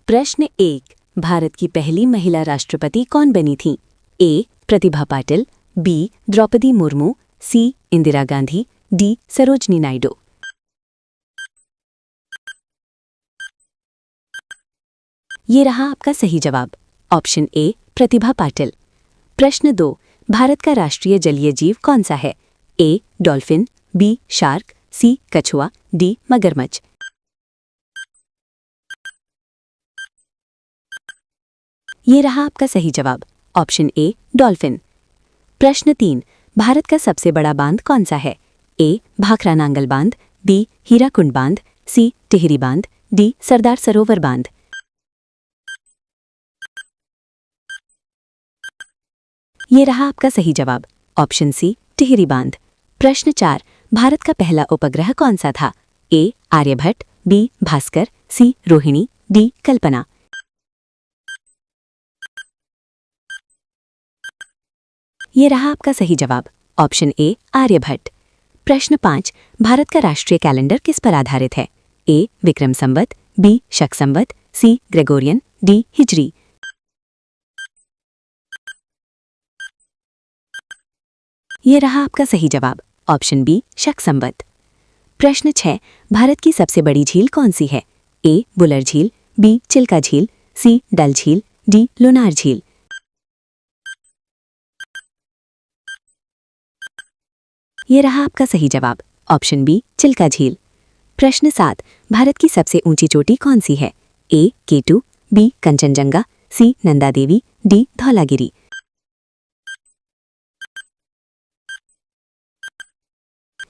प्रश्न 1। भारत की पहली महिला राष्ट्रपति कौन बनी थी? ए. प्रतिभा पाटिल, बी. द्रौपदी मुर्मू, सी. इंदिरा गांधी, डी. सरोजनी नायडू। ये रहा आपका सही जवाब, ऑप्शन ए प्रतिभा पाटिल। प्रश्न 2। भारत का राष्ट्रीय जलीय जीव कौन सा है? A. Dolphin, B. Shark, C. कछुआ, डी. मगरमच्छ। ये रहा आपका सही जवाब, ऑप्शन ए डॉल्फिन। प्रश्न 3। भारत का सबसे बड़ा बांध कौन सा है? ए. भाखरा नांगल बांध, बी. हीराकुंड बांध, सी. टिहरी बांध, डी. सरदार सरोवर बांध। ये रहा आपका सही जवाब, ऑप्शन सी टिहरी बांध। प्रश्न 4। भारत का पहला उपग्रह कौन सा था? ए. आर्यभट्ट, बी. भास्कर, सी. रोहिणी, डी. कल्पना। ये रहा आपका सही जवाब, ऑप्शन ए आर्यभट्ट। प्रश्न 5। भारत का राष्ट्रीय कैलेंडर किस पर आधारित है? ए. विक्रम संवत, बी. शक संवत, सी. Gregorian, D. हिजरी। ये रहा आपका सही जवाब, ऑप्शन बी शक संवत। प्रश्न 6। भारत की सबसे बड़ी झील कौन सी है? ए. बुलर झील, बी. चिल्का झील, सी. डल झील, डी. लुनार झील। ये रहा आपका सही जवाब, ऑप्शन बी चिल्का झील। प्रश्न 7। भारत की सबसे ऊंची चोटी कौन सी है? ए. केटू, बी. कंचनजंगा, सी. नंदा देवी, डी. धौलागिरी।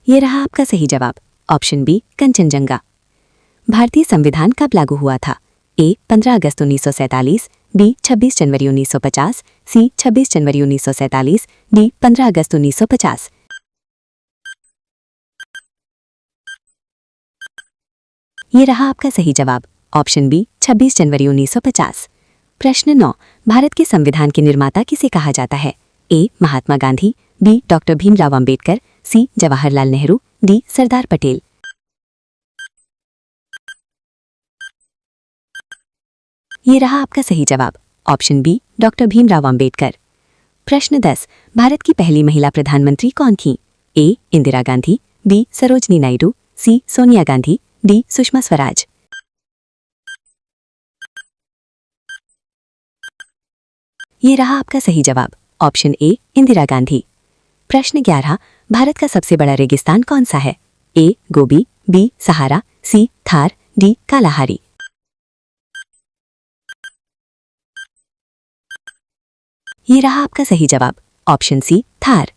ये रहा आपका सही जवाब, ऑप्शन बी कंचनजंगा। भारतीय संविधान कब लागू हुआ था? ए. 15 अगस्त 1947, बी. 26 जनवरी 1950, सी. 26 जनवरी 1947, डी. 15 अगस्त 1950। ये रहा आपका सही जवाब, ऑप्शन बी 26 जनवरी 1950। प्रश्न 9। भारत के संविधान के निर्माता किसे कहा जाता है? A. Mahatma Gandhi, B. Doctor Bhimrao Ambedkar, C. Jawaharlal Nehru, D. Sardar Patel. ये रहा आपका सही जवाब, option B doctor Bhimrao Ambedkar. प्रश्न 10। भारत की पहली महिला प्रधानमंत्री कौन थी? A. Indira Gandhi, B. Sarojini Naidu, C. Sonia Gandhi, D. Sushma Swaraj. ये रहा आपका सही जवाब, ऑप्शन ए इंदिरा गांधी। प्रश्न 11। भारत का सबसे बड़ा रेगिस्तान कौन सा है? ए. गोबी, बी. सहारा, सी. थार, डी. कालाहारी। ये रहा आपका सही जवाब, ऑप्शन सी थार।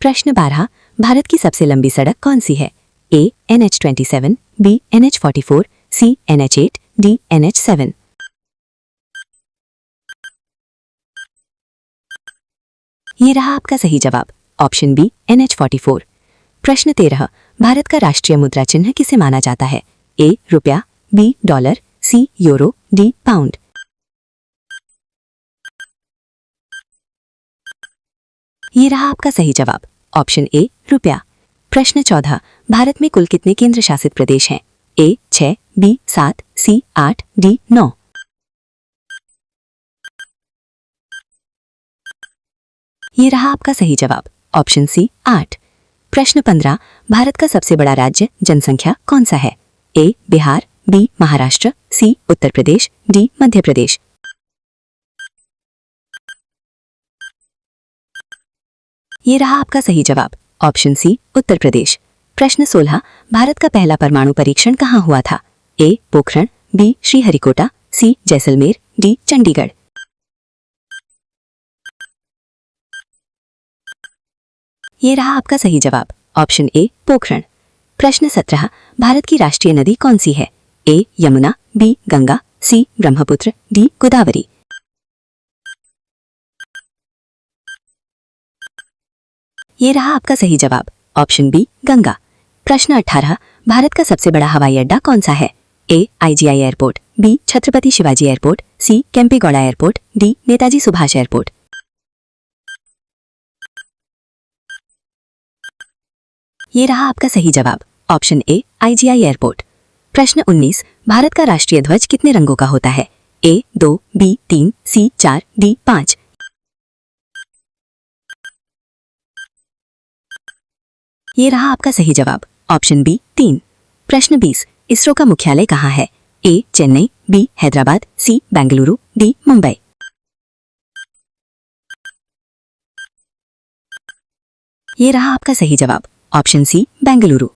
प्रश्न 12। भारत की सबसे लंबी सड़क कौन सी है? A. NH-27, B. NH-44, C. NH-8, D. NH-7। ये रहा आपका सही जवाब, ऑप्शन बी NH-44। प्रश्न 13। भारत का राष्ट्रीय मुद्रा चिन्ह किसे माना जाता है? ए. रुपया, B. Dollar, C. Euro, D. Pound. ये रहा आपका सही जवाब, ऑप्शन ए रुपया। प्रश्न 14। भारत में कुल कितने केंद्र शासित प्रदेश हैं? ए. 6, बी. 7, सी. 8, डी. 9। ये रहा आपका सही जवाब, ऑप्शन सी 8। प्रश्न 15। भारत का सबसे बड़ा राज्य जनसंख्या कौन सा है? ए. बिहार, बी. महाराष्ट्र, सी. उत्तर प्रदेश, डी. मध्य प्रदेश। ये रहा आपका सही जवाब, ऑप्शन सी उत्तर प्रदेश। प्रश्न 16। भारत का पहला परमाणु परीक्षण कहाँ हुआ था? ए. पोखरण, बी. श्रीहरिकोटा, सी. जैसलमेर, डी. चंडीगढ़। ये रहा आपका सही जवाब, ऑप्शन ए पोखरण। प्रश्न 17। भारत की राष्ट्रीय नदी कौन सी है? ए. यमुना, बी. गंगा, सी. ब्रह्मपुत्र, डी. गोदावरी। ये रहा आपका सही जवाब, ऑप्शन बी गंगा। प्रश्न 18। भारत का सबसे बड़ा हवाई अड्डा कौन सा है? A. IGI airport, B. Chhatrapati Shivaji airport, C. Kempegowda airport, D. Netaji Subhash airport. ये रहा आपका सही जवाब, ऑप्शन ए IGI एयरपोर्ट। प्रश्न 19। भारत का राष्ट्रीय ध्वज कितने रंगों का होता है? A 2, B 3, C 4, D 5। ये रहा आपका सही जवाब, ऑप्शन बी 3। प्रश्न 20, इसरो का मुख्यालय कहाँ है? A Chennai, B Hyderabad, C Bengaluru, D Mumbai. ये रहा आपका सही जवाब, ऑप्शन सी बेंगलुरु।